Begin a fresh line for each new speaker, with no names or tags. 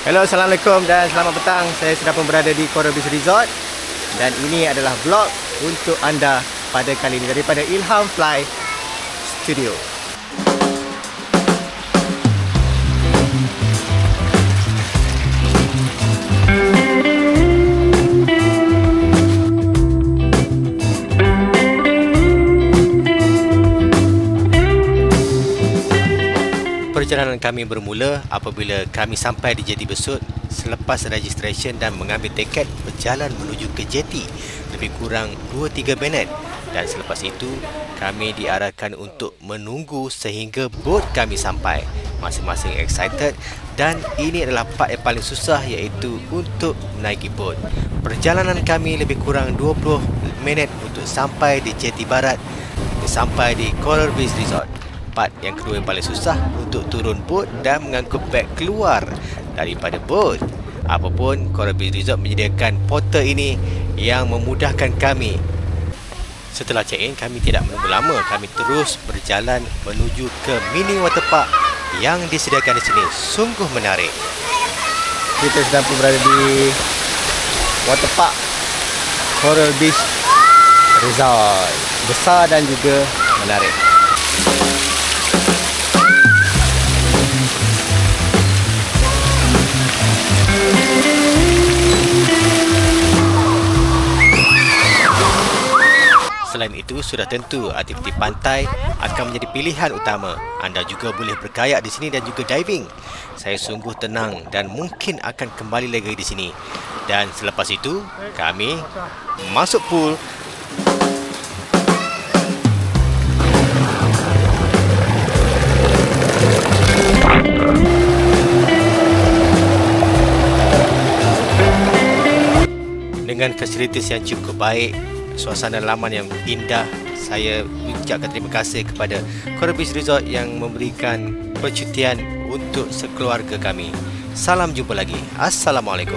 Hello, Assalamualaikum dan selamat petang. Saya sedang berada di Coral Beach Resort dan ini adalah vlog untuk anda pada kali ini daripada Ilham Fly Studio. Perjalanan kami bermula apabila kami sampai di Jeti Besut selepas registration dan mengambil tiket berjalan menuju ke jeti lebih kurang 2-3 minit, dan selepas itu kami diarahkan untuk menunggu sehingga bot kami sampai. Masing-masing excited dan ini adalah part yang paling susah, iaitu untuk menaiki bot. Perjalanan kami lebih kurang 20 minit untuk sampai di Jeti Barat, sampai di Coral Beach Resort. Part yang kedua yang paling susah untuk turun bot dan mengangkut beg keluar daripada bot. Apapun, Coral Beach Resort menyediakan portal ini yang memudahkan kami. Setelah check-in, kami tidak menunggu lama. Kami terus berjalan menuju ke mini waterpark yang disediakan di sini. Sungguh menarik. Kita sedang berada di waterpark Coral Beach Resort. Besar dan juga menarik. Selain itu, sudah tentu aktiviti pantai akan menjadi pilihan utama. Anda juga boleh berkayak di sini dan juga diving. Saya sungguh tenang dan mungkin akan kembali lagi di sini. Dan selepas itu, kami masuk pool. Dengan fasilitas yang cukup baik, suasana laman yang indah, saya ucapkan terima kasih kepada Coral Beach Resort yang memberikan percutian untuk sekeluarga kami. Salam jumpa lagi. Assalamualaikum.